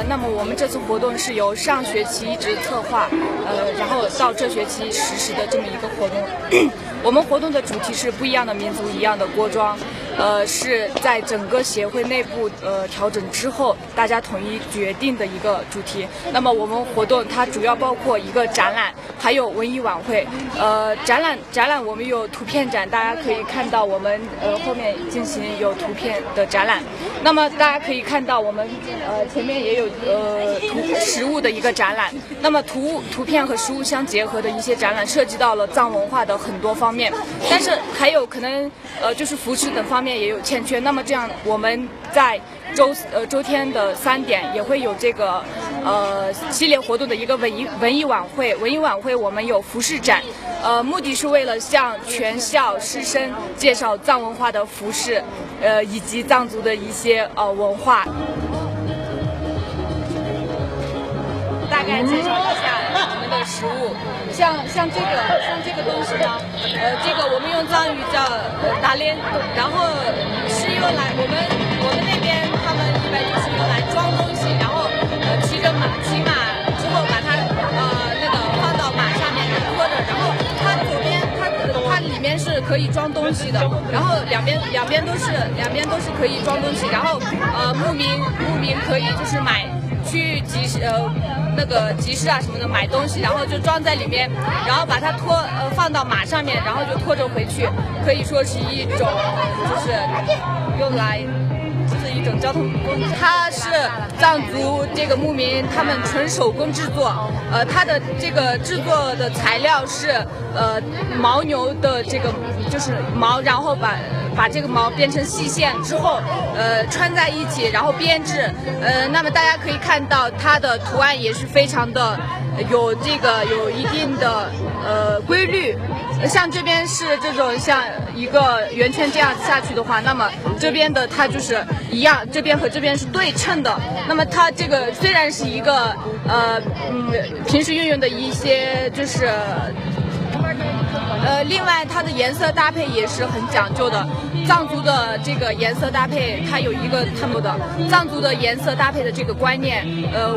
那么我们这次活动是由上学期一直策划，然后到这学期实施的这么一个活动。我们活动的主题是不一样的民族一样的锅庄，是在整个协会内部调整之后，大家统一决定的一个主题。那么我们活动它主要包括一个展览，还有文艺晚会。展览我们有图片展，大家可以看到我们后面进行有图片的展览。那么大家可以看到我们前面也有实物的一个展览。那么图片和实物相结合的一些展览，涉及到了藏文化的很多方面，但是还有可能就是服饰等方面也有欠缺。那么这样我们在周天的3点也会有这个系列活动的一个文艺晚会。文艺晚会我们有服饰展，目的是为了向全校师生介绍藏文化的服饰，以及藏族的一些文化。大概介绍一下我们的食物，像这个东西呢，这个我们用藏语叫达连，然后是用来我们那边他们一般就是用来装东西，然后骑马之后把它那个放到马上面拖着，然后它左边它里面是可以装东西的，然后两边都是可以装东西，然后牧民可以就是去那个集市啊什么的买东西，然后就装在里面，然后把它放到马上面，然后就拖着回去，可以说是一种就是用来就是一种交通工具。它是藏族这个牧民他们纯手工制作，它的这个制作的材料是牦牛的这个就是毛，然后把这个毛编成细线之后，穿在一起，然后编制。那么大家可以看到它的图案也是非常的有一定的规律。像这边是这种像一个圆圈这样下去的话，那么这边的它就是一样，这边和这边是对称的。那么它这个虽然是一个平时运用的一些就是另外它的颜色搭配也是很讲究的。藏族的这个颜色搭配，它有一个他们的藏族的颜色搭配的这个观念，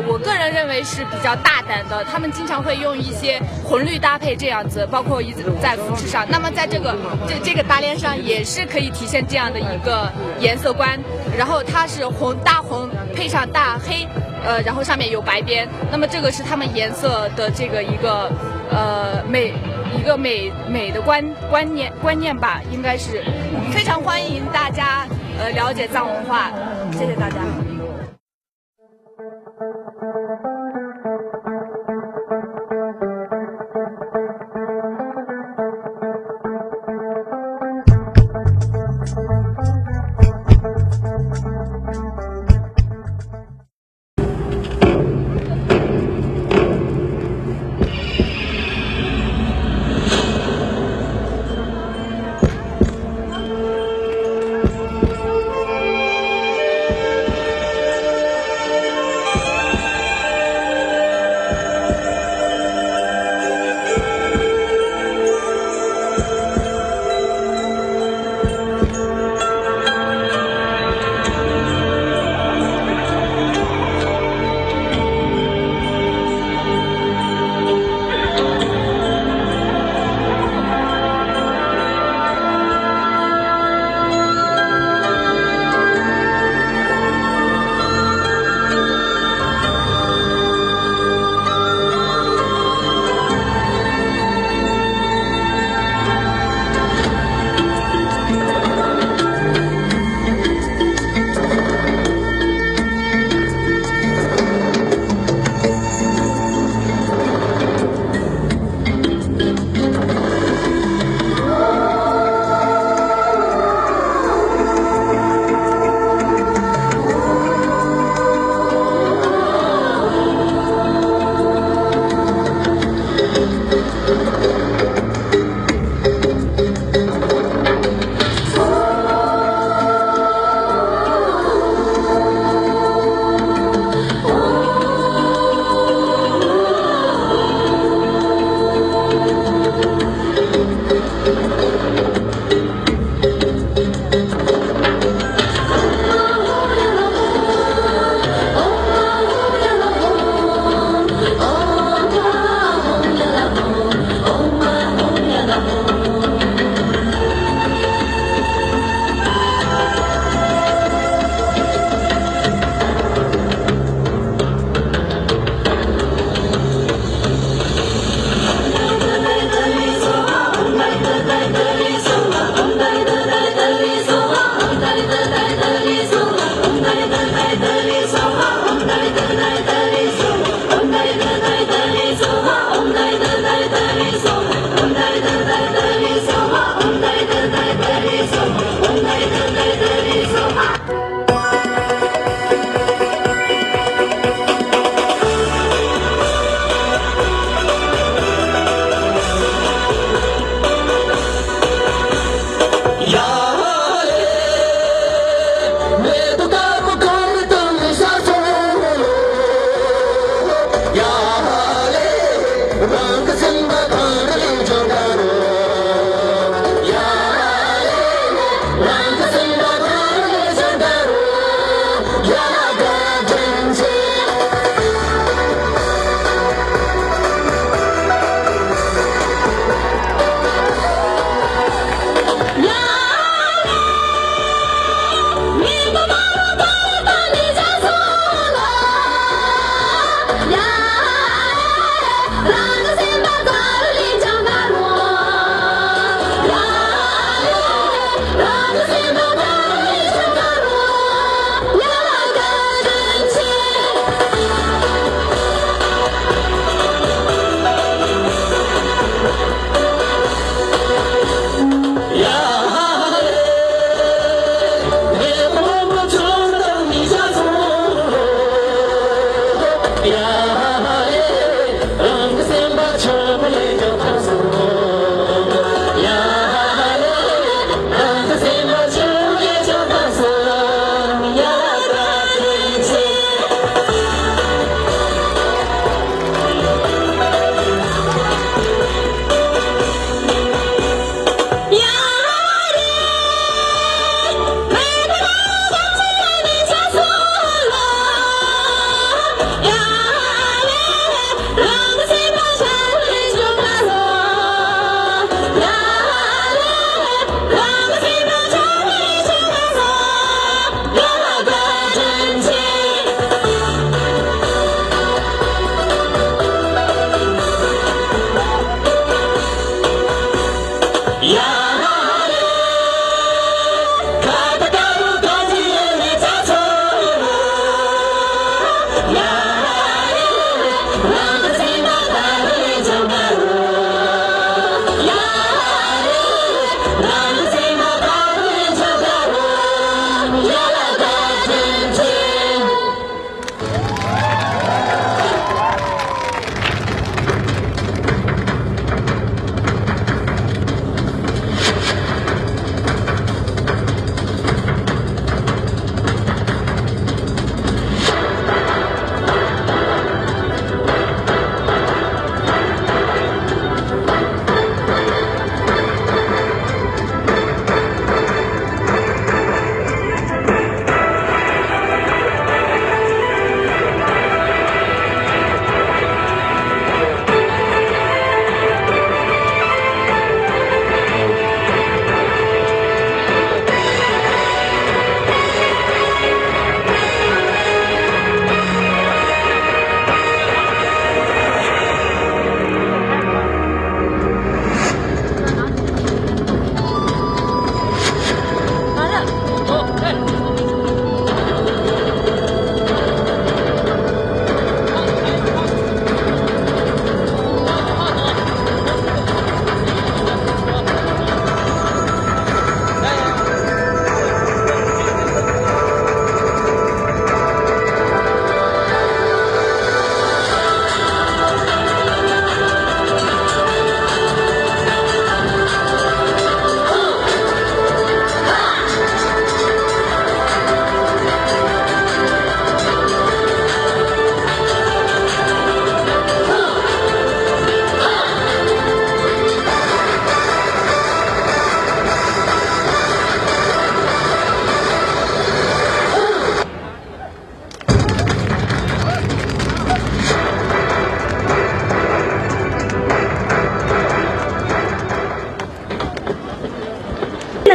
我个人认为是比较大胆的。他们经常会用一些红绿搭配这样子，包括在服饰上。那么在这个大连上也是可以体现这样的一个颜色观。然后它是大红配上大黑，然后上面有白边。那么这个是他们颜色的这个一个美的观念吧，应该是非常欢迎大家了解藏文化，谢谢大家。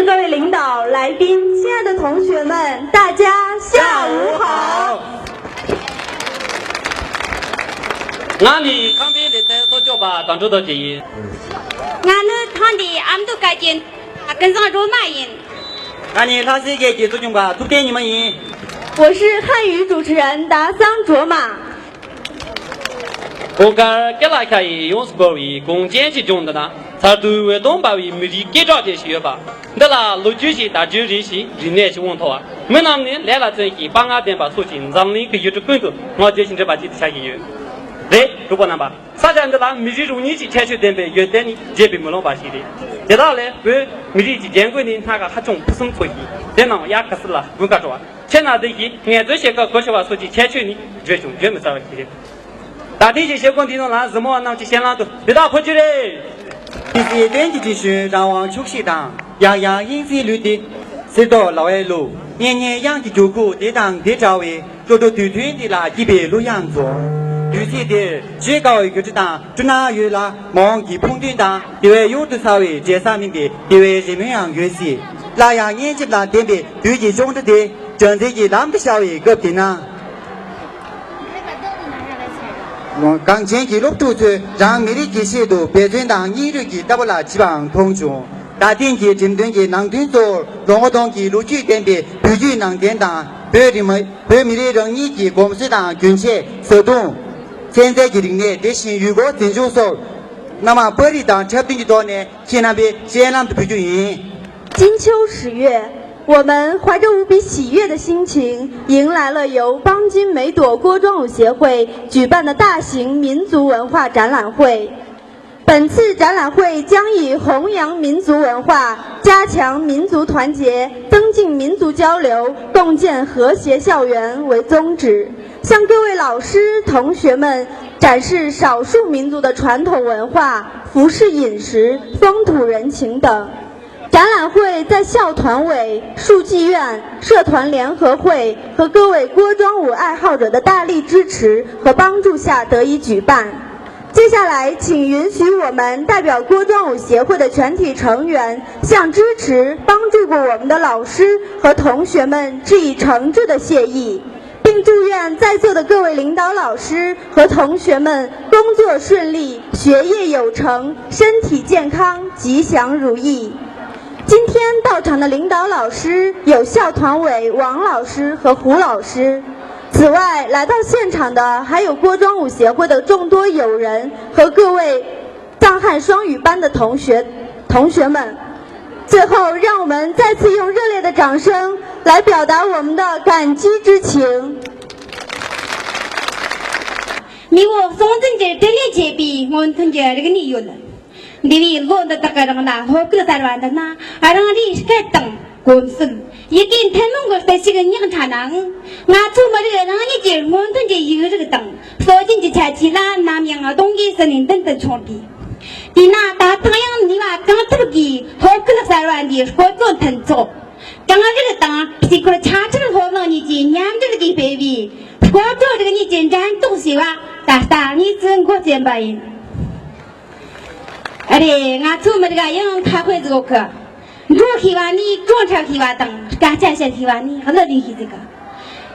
各位领导、来宾、亲爱的同学们，大家下午好。俺的康边的在所教吧，当初的建议。俺的堂弟俺们都改进，跟上罗马人。俺的老师给记住中吧，都点你们赢。我是汉语主持人达桑卓玛。我个给拉开用是各位共建起中的呢，才对外东把为媒体给着这些吧。那啦，陆主席大就这些人来去问他啊，没那么来了这些帮俺点把事情让你可以去滚动，我就现在把这下去有。对，如果那吧，啥叫那啦媒体容易去采取点呗，越等你这边没弄把戏的。接到嘞，为媒体去监管的那个还中不生错意，电脑也可是了，不敢说。现在这些按这些个科学话说起采取你，绝对绝没啥问题的。大体这些问题中，那什么能去先拉都别打破去嘞。第四点继续让往出席党，样样因非律的，是到老爱路，年年养的九股得当得着位，做到对团的啦一边路样做。对此的最高一个之党，就那有啦，忙一碰对党，因为有的稍微介绍明白，因为人们样越些，那样年纪啦点别对其中的的，正在的那么小一个的呢。我刚前记录图出，让每日记写度标准党一日记达不了基本通中。大点记针对记能听做，让我当记录取点别，必须能点党，别人们别每日让你记公司党军械手动。现在记定的得先如果真就说，那么本地党差不多多呢，先那边先让的必须赢。金秋10月。我们怀着无比喜悦的心情，迎来了由邦金梅朵郭庄舞协会举办的大型民族文化展览会。本次展览会将以弘扬民族文化、加强民族团结、增进民族交流、共建和谐校园为宗旨，向各位老师、同学们展示少数民族的传统文化、服饰饮食、风土人情等。展览会在校团委、书记院、社团联合会和各位郭庄舞爱好者的大力支持和帮助下得以举办。接下来，请允许我们代表郭庄舞协会的全体成员，向支持、帮助过我们的老师和同学们致以诚挚的谢意，并并祝愿在座的各位领导老师和同学们工作顺利，学业有成，身体健康，吉祥如意。今天到场的领导老师有校团委王老师和胡老师，此外来到现场的还有郭庄舞协会的众多友人和各位藏汉双语班的同学们。最后，让我们再次用热烈的掌声来表达我们的感激之情。你我松针节这里节比我同学这个你有了，你为落的大概让那好个在玩的那，让你该等公司，一定他们个在这个娘产能，俺出门这个让你节我同学一个这个等，说进去才起啦，南阳啊东西森林等等冲的。di na ta tayang ni wa kang tergi hok la sarwan di ko ton tan zo kang ga ta psikolo cha cha ho na ni ji nyam de gi baby ko to de ni jin jan dong xi wa ta ta ni zhen ko jian ba yin are nga chu ma ga yang ka hui zo ke ru hi wa ni zhuo cha hi wa dang ga jia xian hi wa ni ha le li hi ce ge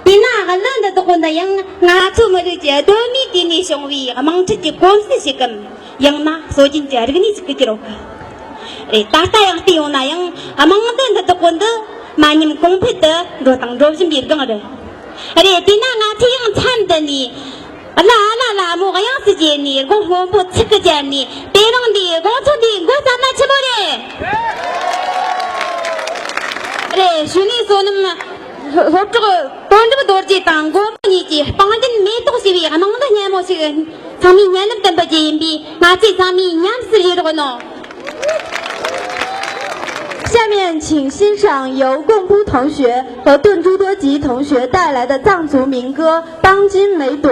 di na ga len de dong de yang nga chu ma de jie do mi di ni xiong wi ga mang che ji gong si xi gen yang na so jin jia de ni zhe ge ro ke ta ta yang ti na yang amang den de dong de ma ni gong pe de ro dang ro xin bi ge de di na nga ti yang chan de ni la mo ga yang si jie ni gong ho bu chi ge jia ni de long di gong chu di gong za na chi mo de xu ni so na ma ho zhe ge don zhe ge ji dang go ni ji bang de me dong xi bi ga mang de nian mo xi ge sang mi nian de ba ji yin bi ma ji sang mi nian si ji de no。下面请欣赏由贡布同学和顿珠多吉同学带来的藏族民歌《当今梅朵》。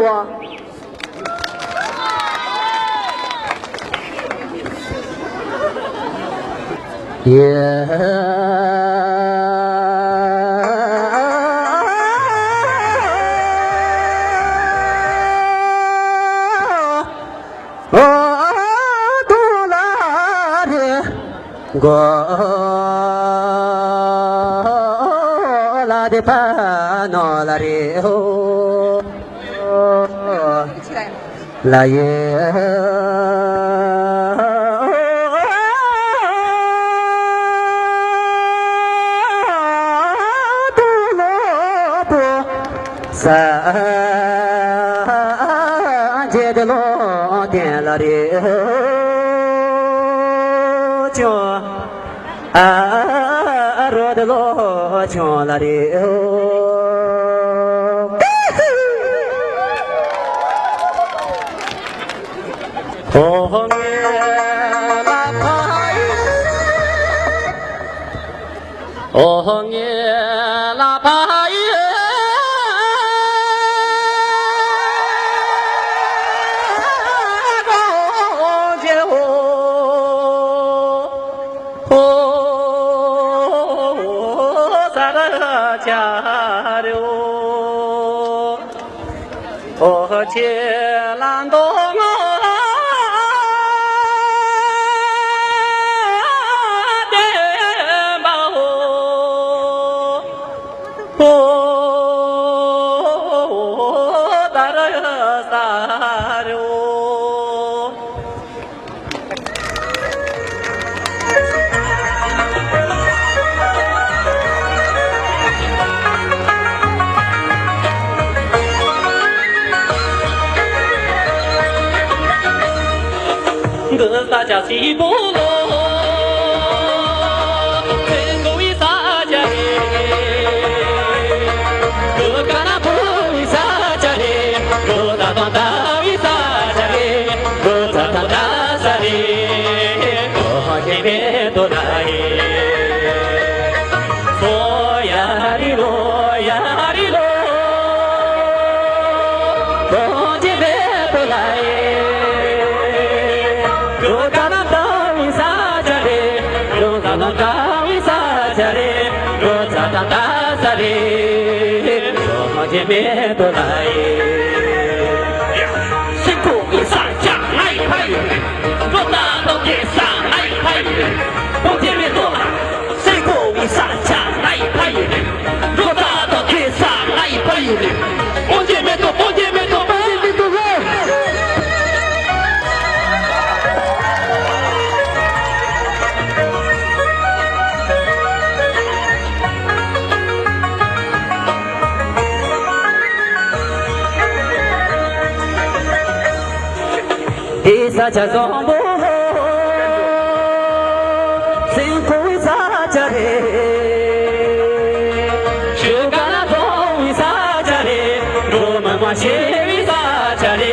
de pa no la re ho la ye tu lo po sa je de lo de la re ho jo ro de lo cho la re oh me la pai oh me la pai che lan do ngo de ba ho ho da ra sa ro大家西部落，天狗一撒家里，哥干那不一撒家里，哥大当大一撒家里，哥大当大撒里，哥前面多来，嗦呀哩咯呀哩咯，哥前面多来。前面都来，辛苦一上下来一派人，多大都给上来一派人，往前面多来，辛苦一上下来一派人，多大都给上来一派人。大家总不辛苦撒家的，手干了总为撒家的，我们往心为撒家的，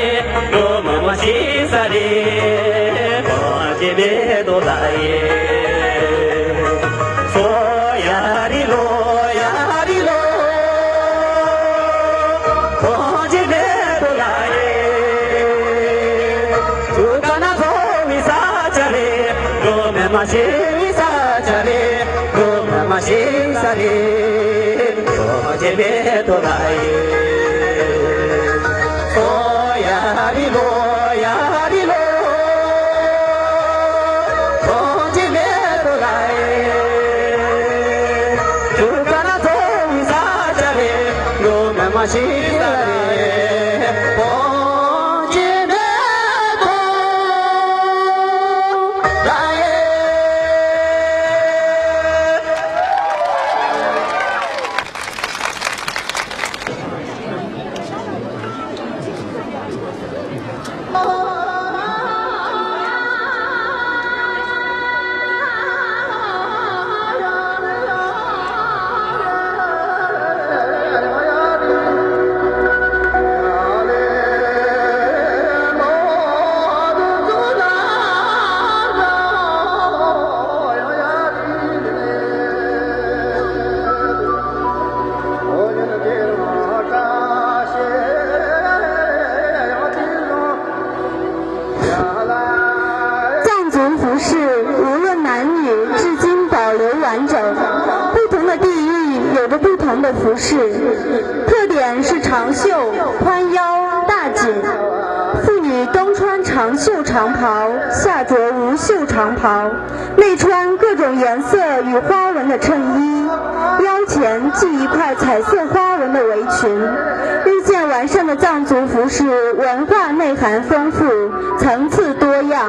我们往心撒的，我这边都来耶。心撒家里，我妈妈心撒里，我这边都来耶，罗呀哩罗呀哩罗，我这边都来耶，就干那东撒家里，我妈妈心撒里。服饰特点是长袖、宽腰、大襟。妇女冬穿长袖长袍，夏着无袖长袍，内穿各种颜色与花纹的衬衣，腰前系一块彩色花纹的围裙。日渐完善的藏族服饰文化内涵丰富，层次多样，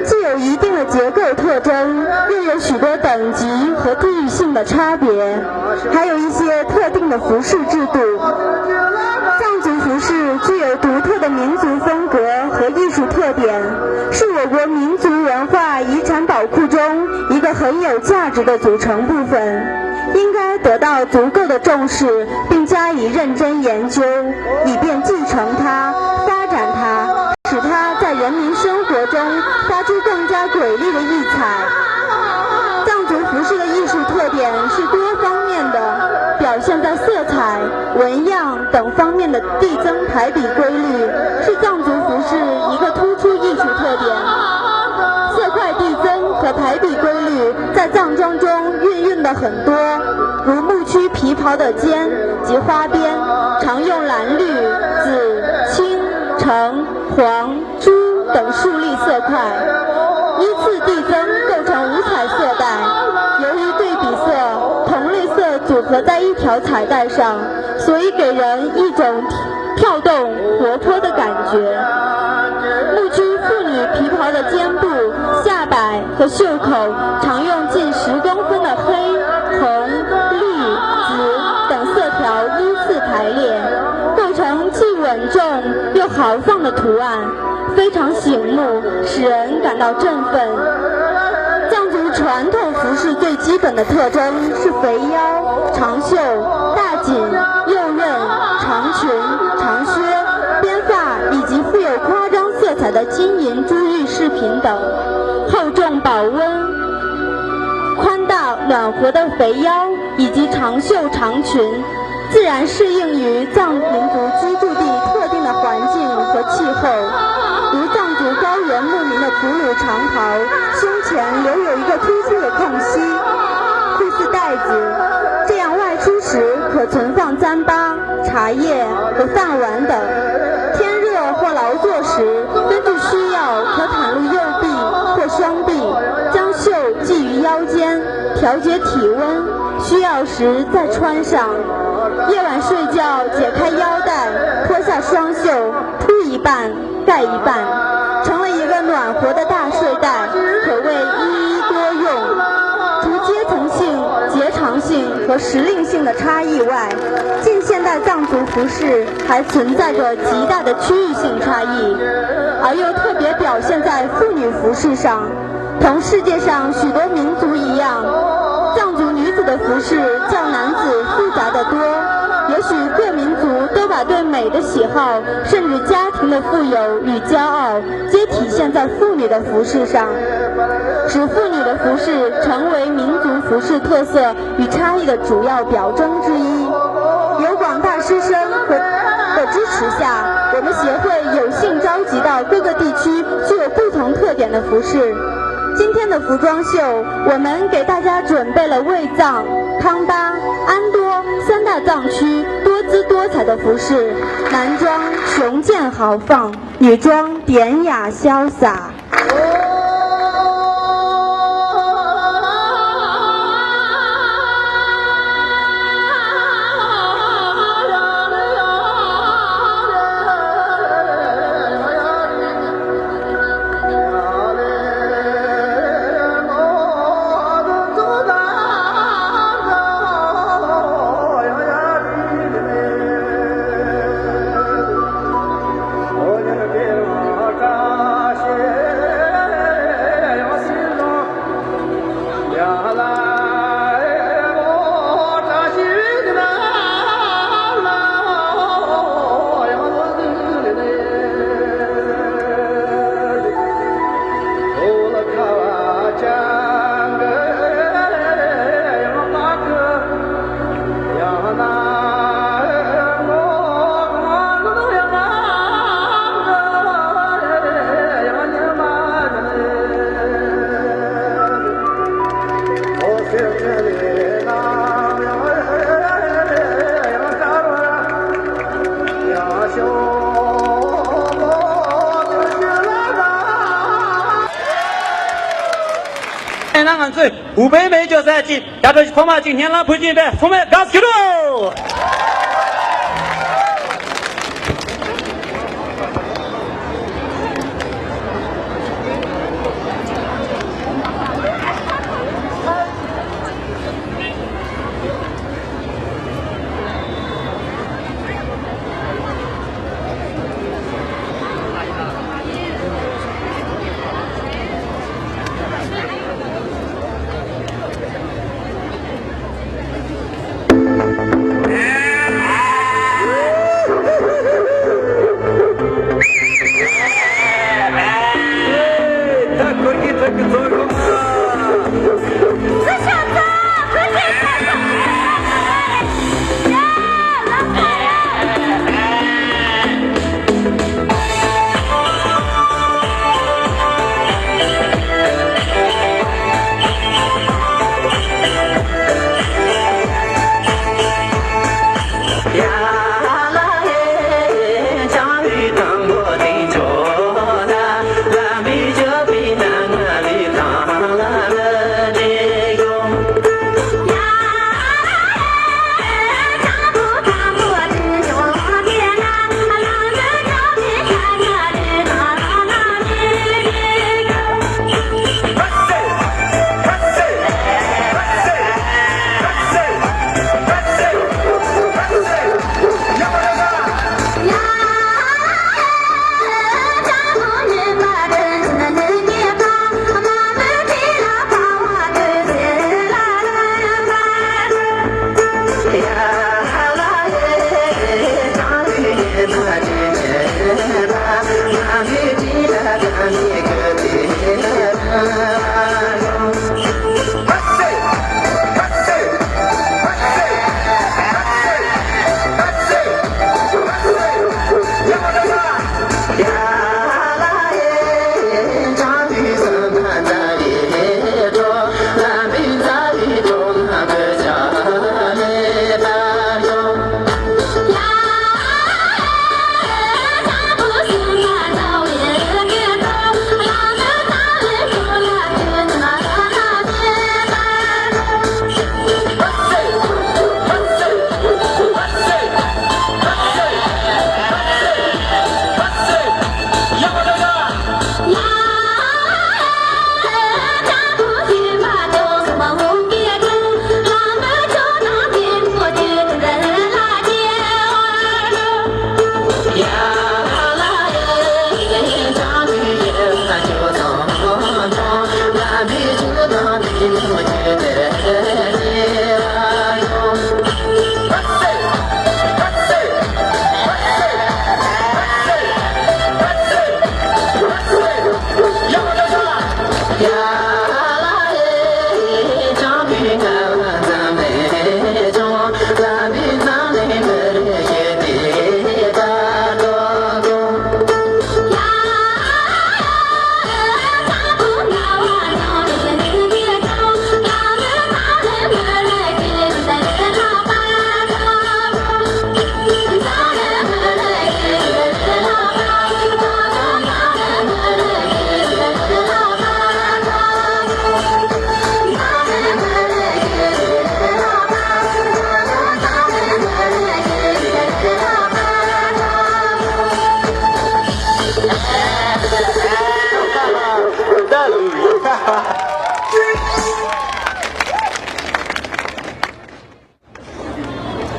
既有一定的结构特征，又有许多等级和地域性的差别，还有一些特定的服饰制度。藏族服饰具有独特的民族风格和艺术特点，是我国民族文化遗产宝库中一个很有价值的组成部分，应该得到足够的重视，并加以认真研究，以便继承它、发展它，使它在人民生活中发出更加瑰丽的异彩。藏族服饰的艺术特点是多方面的，表现在色彩、纹样等方面的递增排比规律，是藏族服饰一个突出艺术特点。色块递增和排比规律在藏装中运用的很多，如牧区皮袍的肩及花边常用蓝绿、紫、青、橙、黄、朱等数粒色块，依次递增构成五彩色带。由于对比色同类色组合在一条彩带上，所以给人一种跳动活泼的感觉。牧区妇女皮袍的肩部、下摆和袖口常用近10公分的黑、红、绿、紫等色条依次排列，构成既稳重又豪放的图案，非常醒目，使人感到振奋。藏族传统服饰最基本的特征是肥腰、长袖、大襟、右衽、长裙、长靴、编发以及富有夸张色彩的金银珠玉饰品等。厚重保温、宽大暖和的肥腰以及长袖长裙，自然适应于藏民族居住地特定的环境和气候，如藏族高原牧民的普鲁长袍，胸前留有一个突出的空隙，酷似袋子，这样外出时可存放糌粑、茶叶和饭碗等。天热或劳作时，根据需要可袒露右臂或双臂，将袖系于腰间，调节体温，需要时再穿上。夜晚睡觉解开腰带，脱下双袖，铺一半盖一半，成了一个暖和的大睡袋，可谓一一多用。除阶层性、结长性和时令性的差异外，近现代藏族服饰还存在着极大的区域性差异，而又特别表现在妇女服饰上。同世界上许多民族一样，藏族女子的服饰较男子复杂得多。也许各民族都把对美的喜好，甚至家庭的富有与骄傲，皆体现在妇女的服饰上，使妇女的服饰成为民族服饰特色与差异的主要表征之一。有广大师生的支持下，我们协会有幸召集到各个地区具有不同特点的服饰。今天的服装秀，我们给大家准备了卫藏、康巴、安多三大藏区多姿多彩的服饰，男装雄健豪放，女装典雅潇洒。湖北美角赛季，亚洲方马今天拉普金杯，我们搞起喽！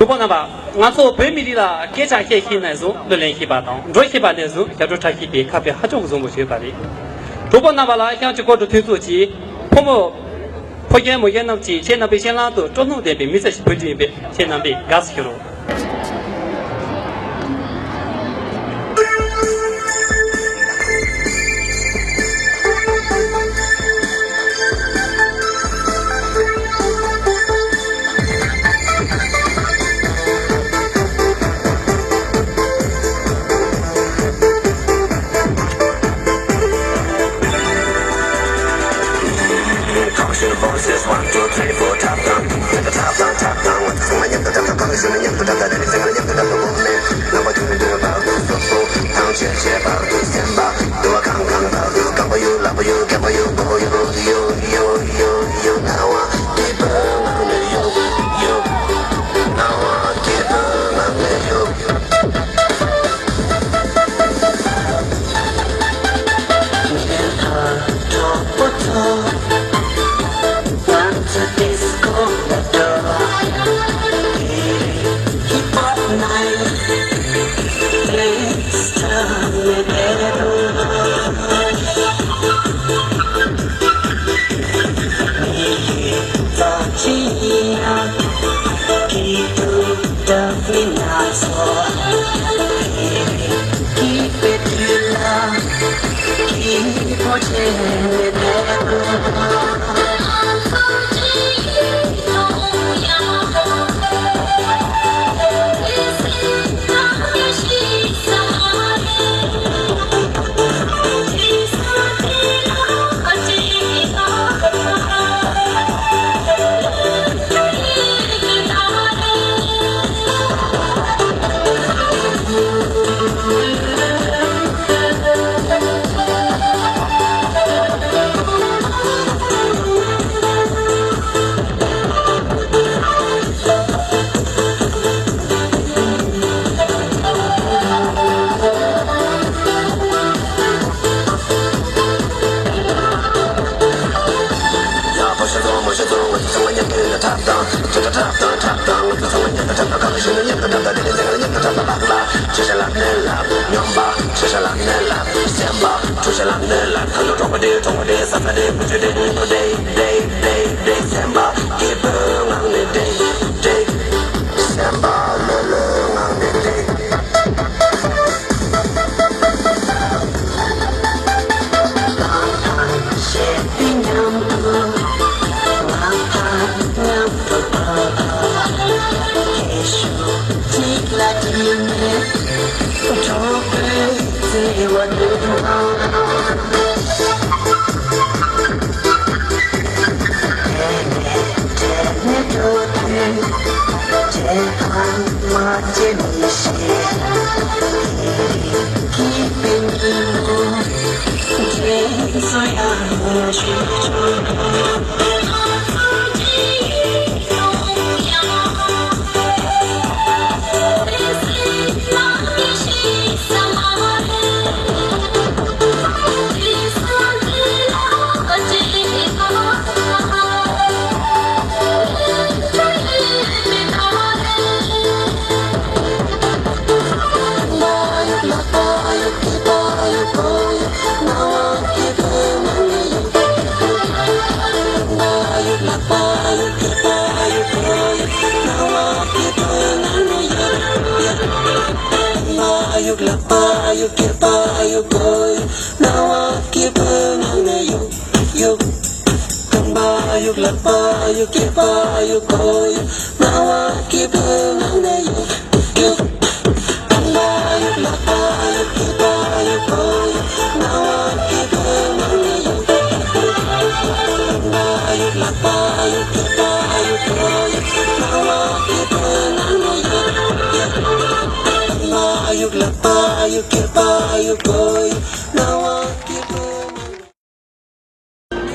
如果那吧，俺做北米的啦，给咱些些那种，都联系不到，若些把那种，叫做茶叶别咖啡，还种种不学把的。如果那吧啦，想去搞着推出去，破眼没眼那去，现在被先拉到，中途的被没在是不准备，现在被干死去了。Voices 1, 2, 3, 4, tap down, tap down, tap down. What the fuck? I'm tap down, calling you, I'm tap down, anything I'm tap down, woman. Now what do you do about this? So, down, check, about this, stand by. Do I come about this? Come for you, love you, get for you, go you. Now I keep on you. Now I keep on you. Keep it in love, keep watching it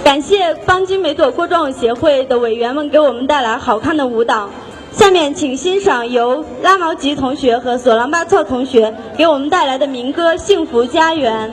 感谢方巾梅朵郭庄舞协会的委员们给我们带来好看的舞蹈。下面请欣赏由拉毛吉同学和索朗巴措同学给我们带来的民歌《幸福家园》。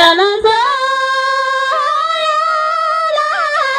呀啦嗦呀啦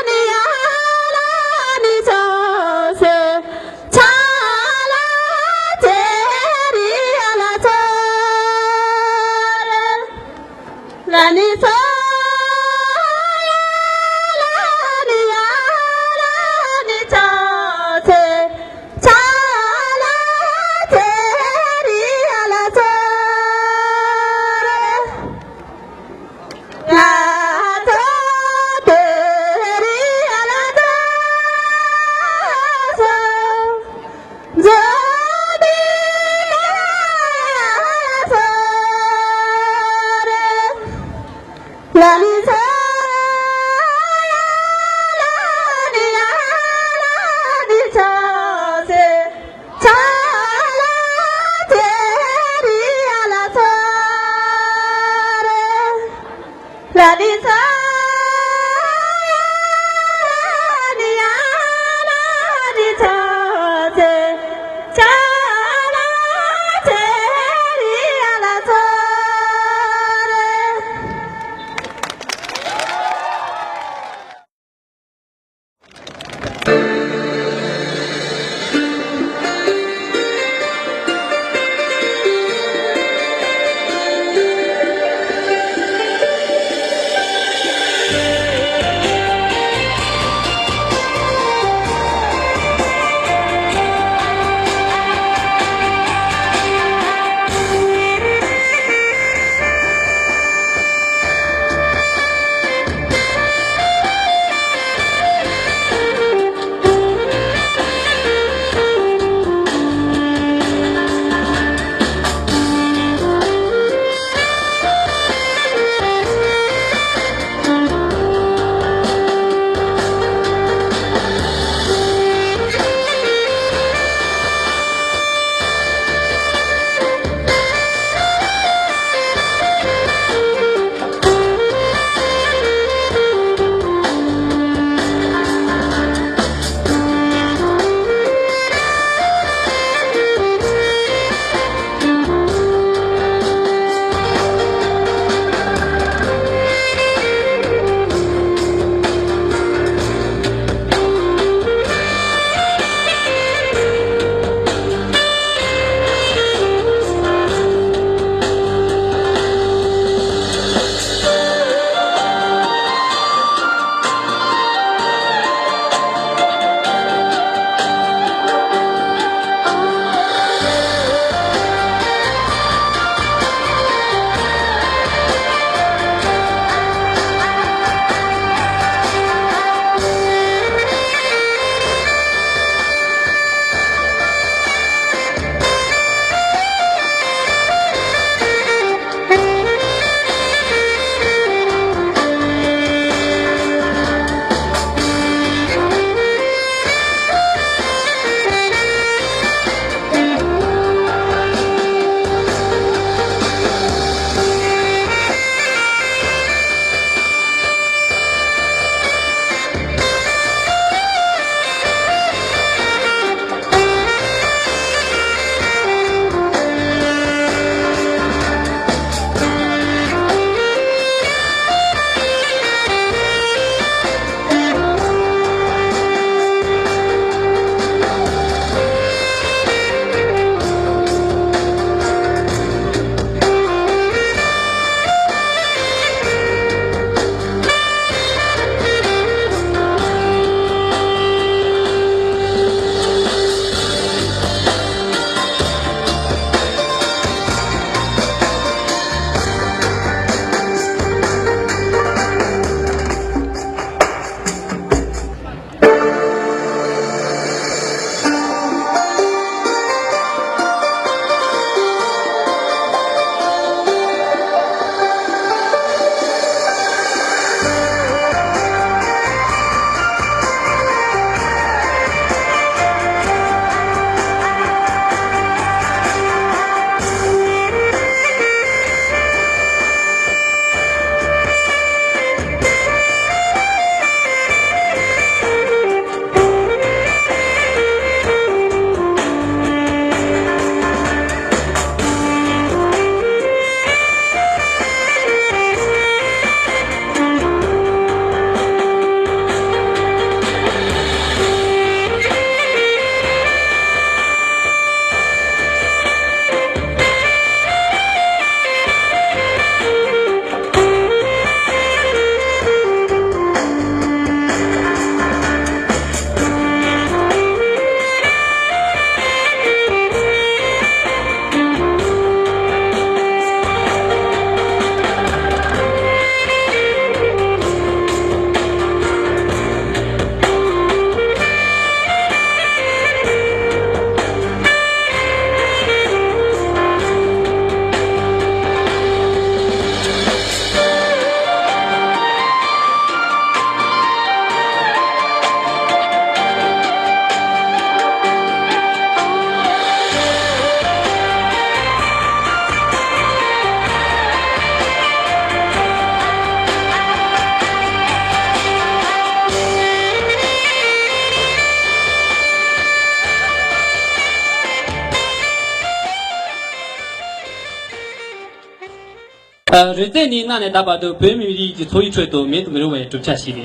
瑞在你那里打把都北美的就所以出都没都没有为主家系列。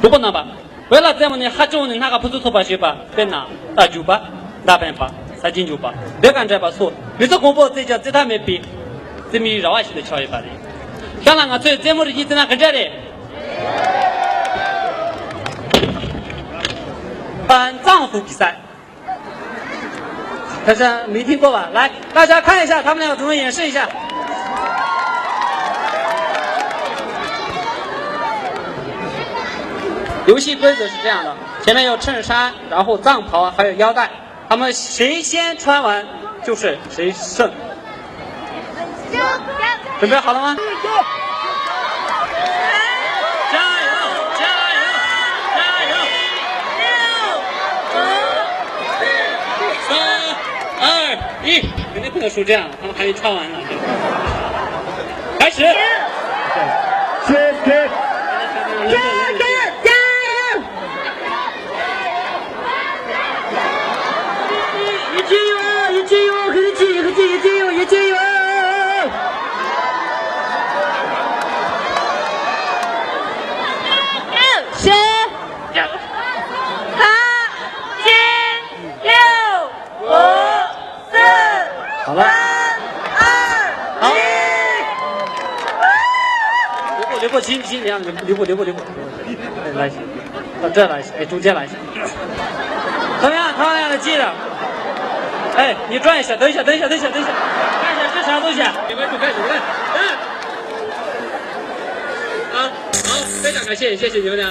不过呢吧，为了咱们的哈中的那个不是错吧学吧，别拿大酒吧、大半吧、三斤酒吧，别干这把错。每次公布在家在他们比，这么绕下去的瞧一把的。像那个最节目的意思那跟这里。办丈夫比赛，可是没听过吧？来，大家看一下他们两个怎么演示一下。游戏规则是这样的：前面有衬衫，然后藏袍，还有腰带。他们谁先穿完就是谁胜。准备好了吗？加油！加油！加油！6、5、4、3、2、1，肯定不能输这样，他们还没穿完呢。开始。好了，好，留步，轻，两个留步，来，到这来，哎，中间来，怎么样？他们俩的记着，哎，你转一下，等一下，看一下这啥东西？你们就开始来，好，非常感谢你们俩。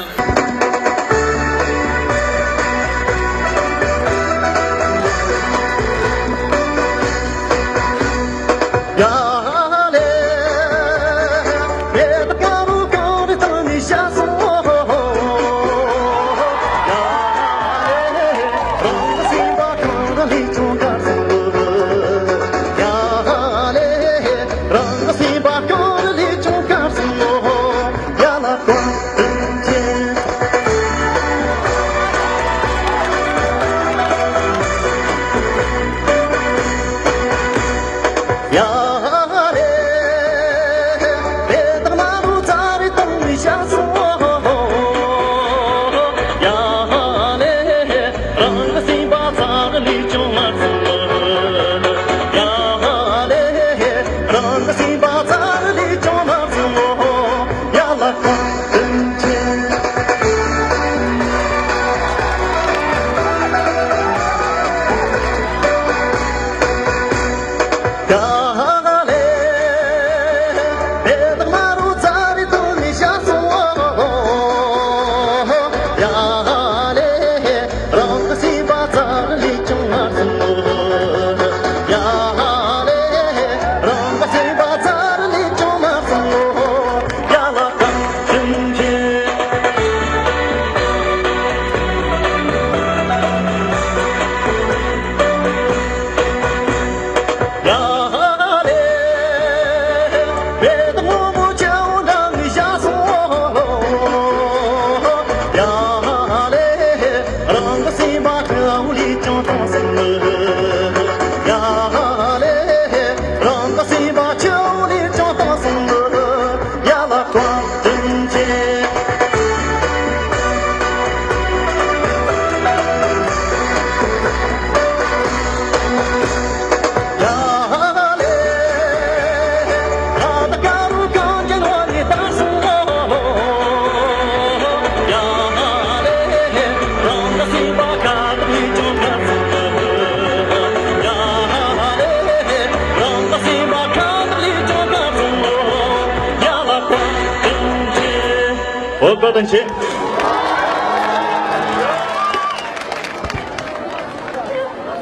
高等级。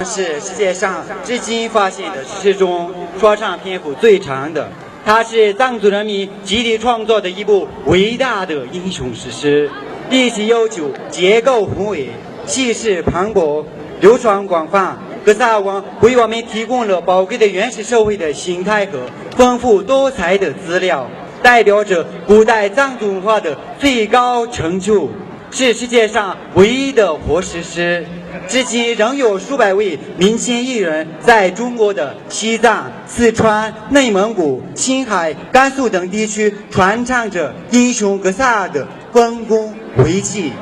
是世界上至今发现的史诗中说唱篇幅最长的，它是藏族人民集体创作的一部伟大的英雄史诗，历史悠久，结构宏伟，气势磅礴，流传广泛。格萨王为我们提供了宝贵的原始社会的形态和丰富多彩的资料，代表着古代藏族文化的最高成就，是世界上唯一的活史诗。至今仍有数百位民间艺人在中国的西藏、四川、内蒙古、青海、甘肃等地区传唱着英雄格萨尔的丰功伟绩。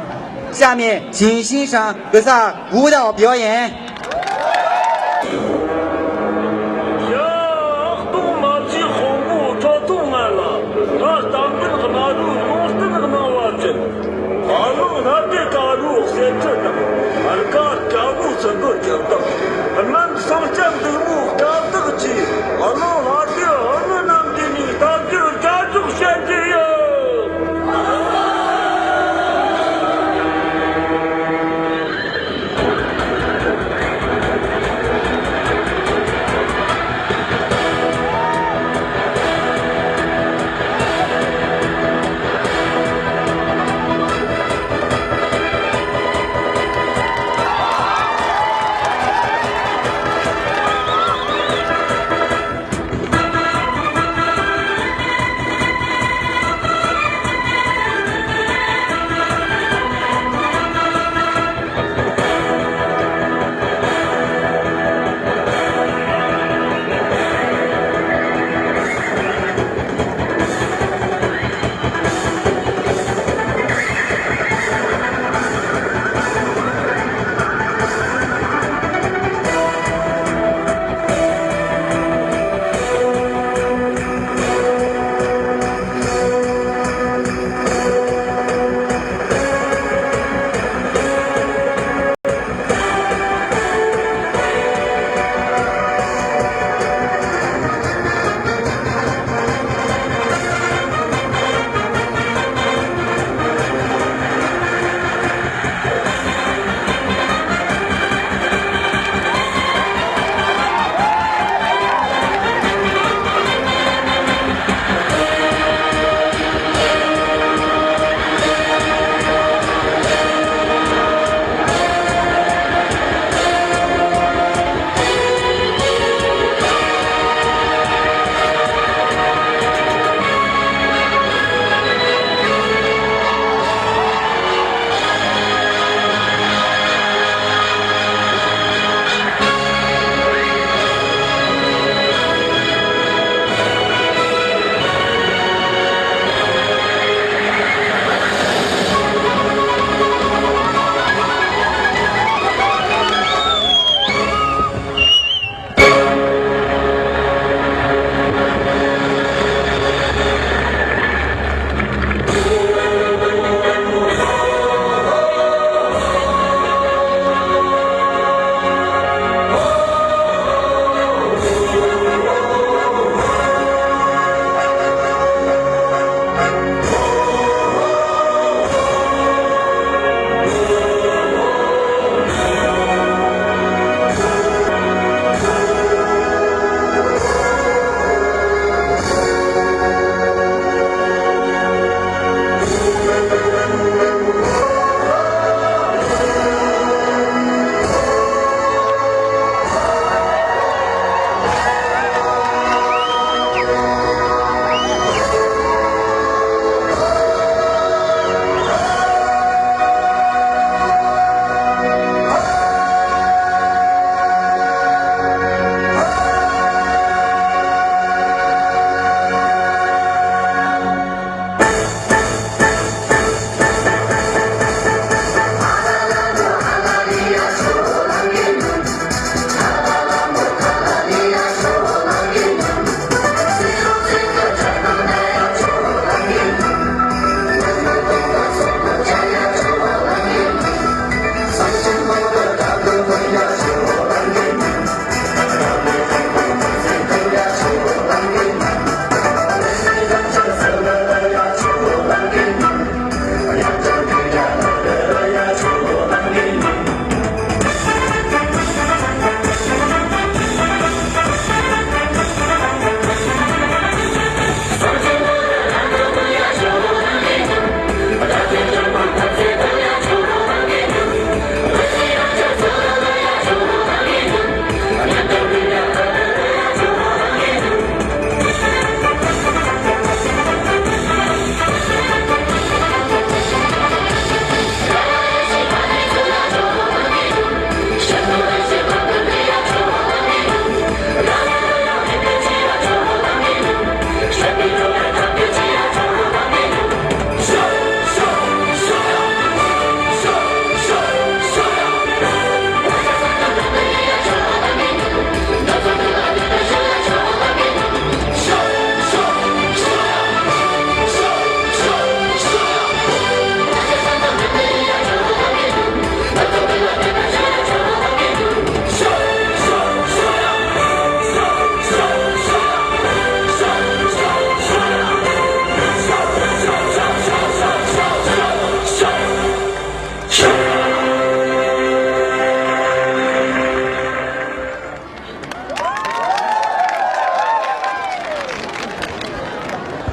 下面请欣赏格萨尔舞蹈表演。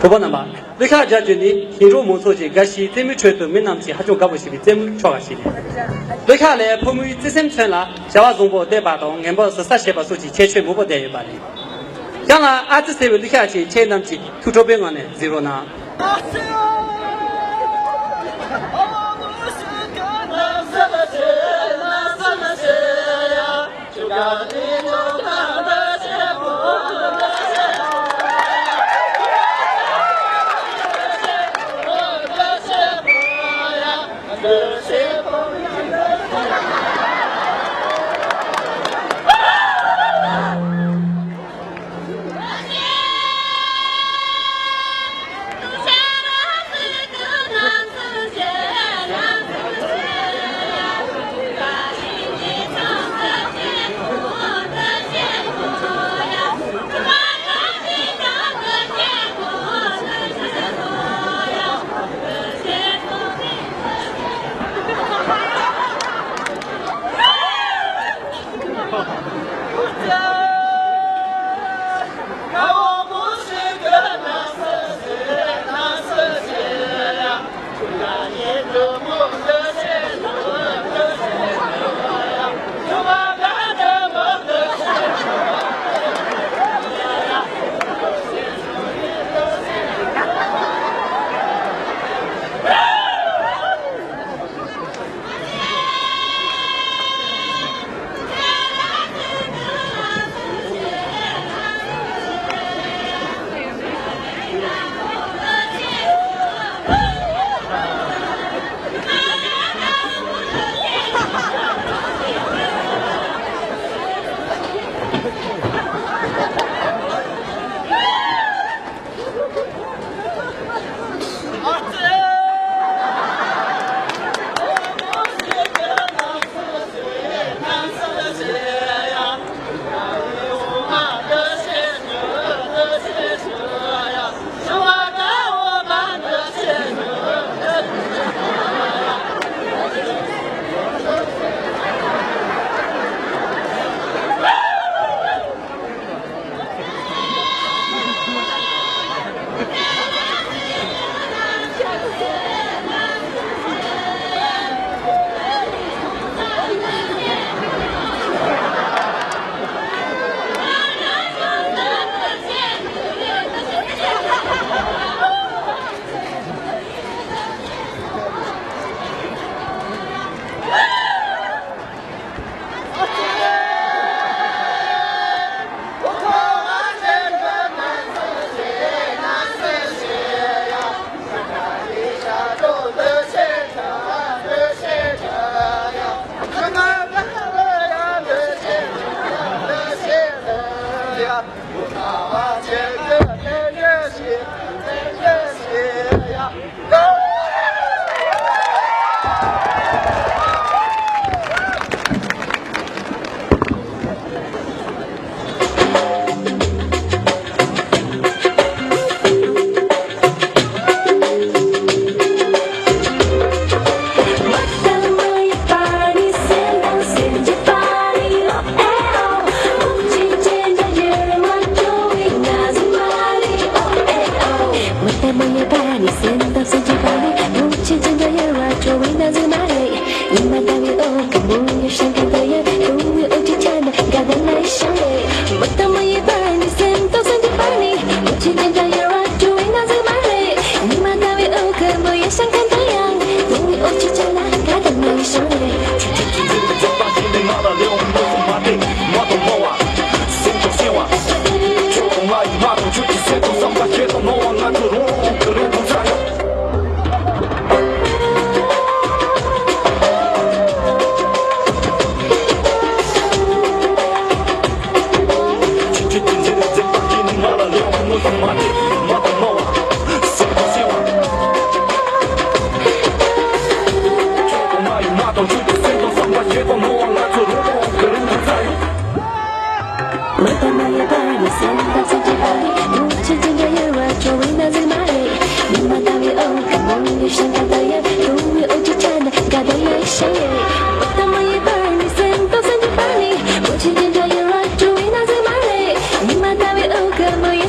不过呢吧，你看家军的听说梦说起，该是这么吹都没那么些，还就搞不起的，这么吵个些的。你看来朋友这些村啦，小娃中国对吧？东俺不是啥些把手机，切全部不带有吧的。将来俺这些位你看去，切那么些，土着边个呢？0呢？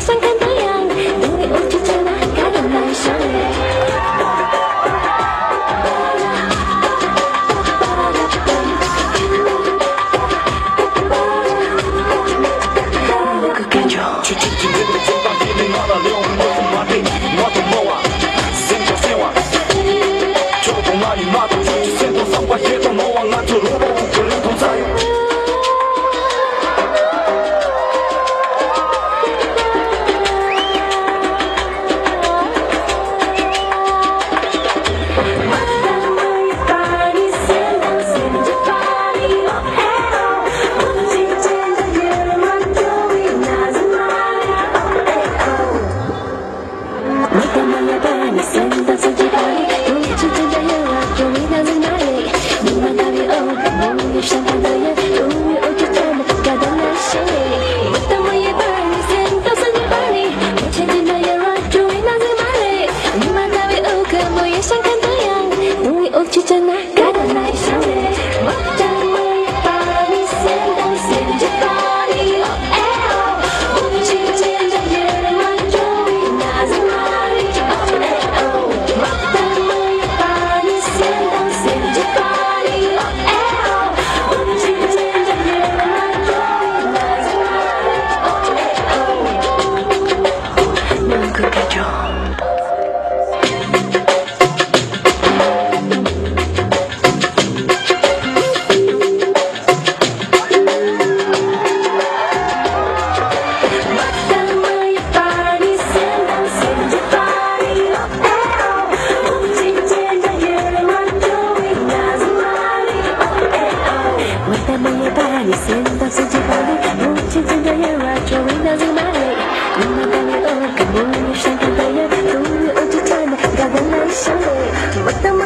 想看太阳，等你我去找那。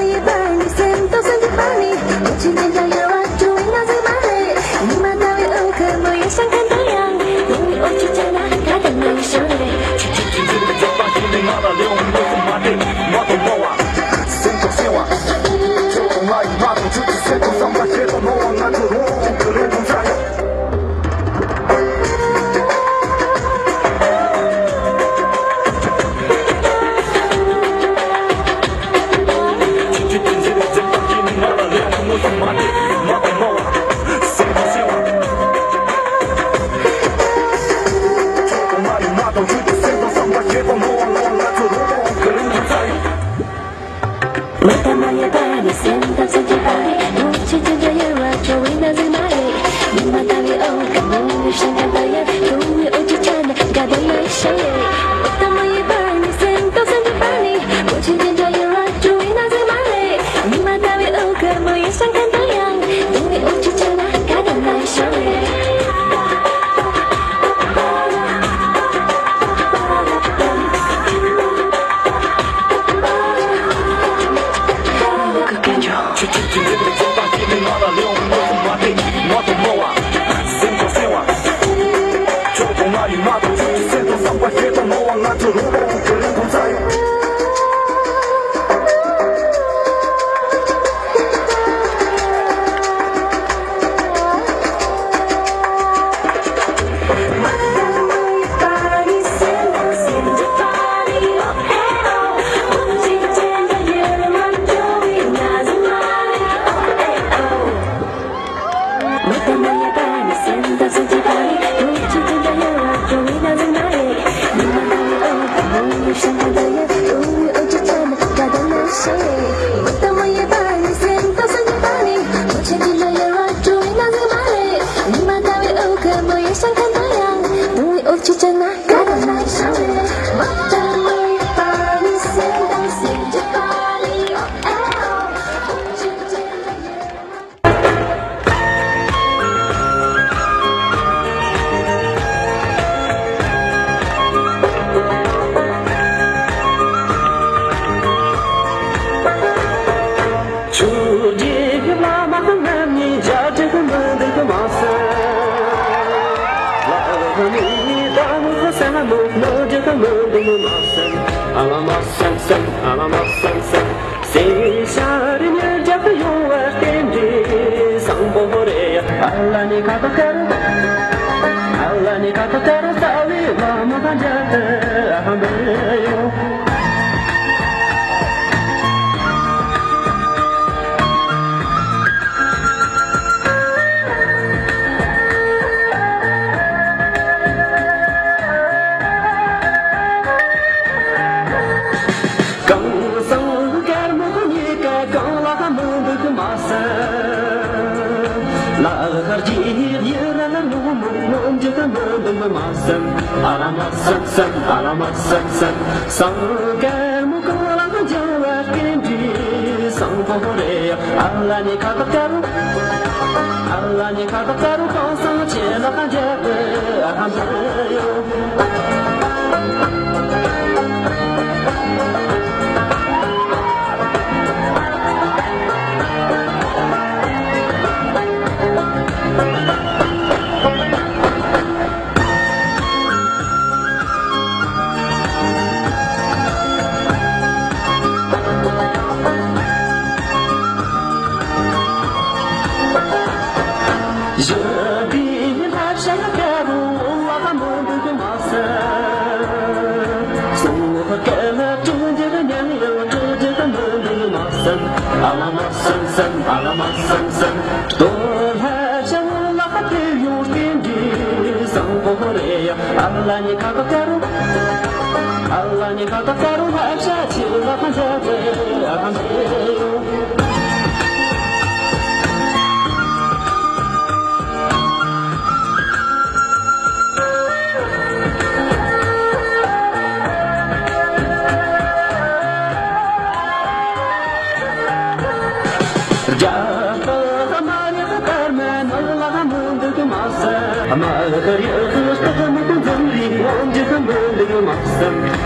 也把你sen都算计把你，我今天将夜晚就为那最美丽，你妈大为欧克，我也想看太阳，因为我去见那他的那手里。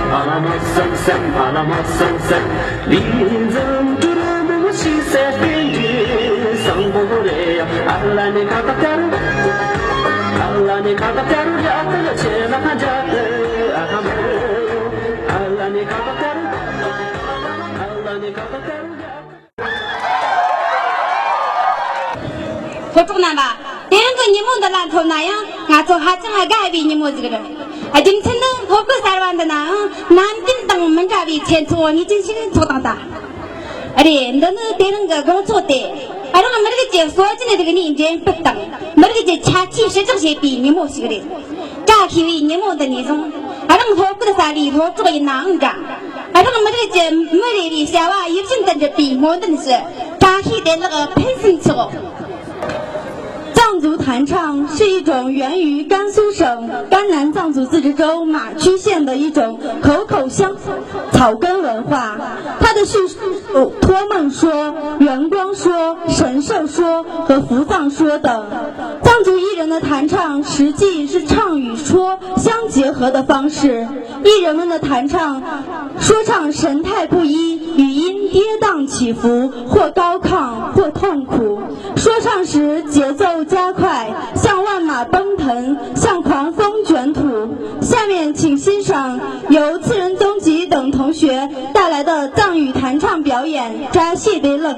Alamat sen, alamat sen, 我中南吧，别人跟你们的烂头那样，俺做还真还改变你们这个人。啊，今天呢，我过3万的呢，南京当门这边前途，你真是做当大。而且，那别人个工作的，而我们这个接所进的这个年纪不等，我这个接掐其实这些比你们这个人，乍起为你们的那种，而我们过的啥里头做一囊着，而我们这个接没得的下娃一心等着比我的是，乍起的那个培训之后。藏族弹唱是一种源于甘肃省甘南藏族自治州马曲县的一种口口相草根文化。它的叙述托梦说、圆光说、神兽说和伏藏说等。藏族艺人的弹唱实际是唱与说相结合的方式。艺人们的弹唱说唱神态不一，语音跌宕起伏，或高亢或痛苦。说唱时节奏加快，像万马奔腾，像狂风卷土。下面请欣赏由次仁宗吉等同学带来的藏语弹唱表演《扎西德勒》。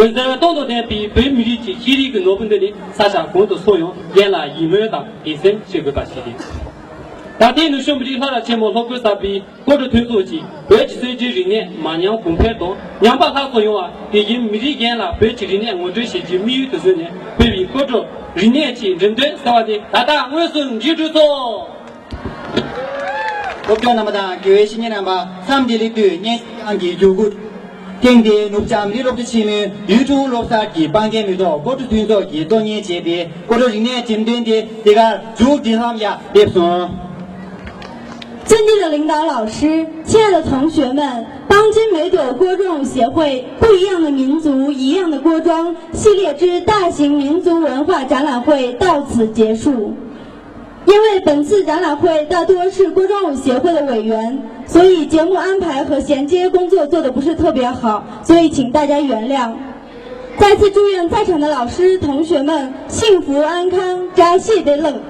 为在动作点比北美的体力跟诺本的里撒下工作所用，演了一门当一生学个把系列。大体能兄弟他的节目老规啥比或者推出去，北极随机人年马娘公派多，娘把他所用啊，已经没人演了，北极人年我这些就没有的时间，北比或者人年去人对啥的，大大我是记住错。国家那么大，各位新年人吧，3节里对年安吉就顾，天地陆家米陆的前面，宇宙陆沙吉半间米多，国土tun做吉多年节比，国土人年针对的这个主地上呀，别说。尊敬的领导老师，亲爱的同学们，邦金梅朵锅庄舞协会不一样的民族，一样的锅庄系列之大型民族文化展览会到此结束。因为本次展览会大多是锅庄舞协会的委员，所以节目安排和衔接工作做得不是特别好，所以请大家原谅。再次祝愿在场的老师同学们幸福安康，扎西得冷。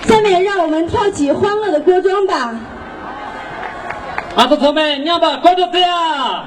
下面让我们跳起欢乐的锅庄吧。阿祖们，娘把锅庄子呀！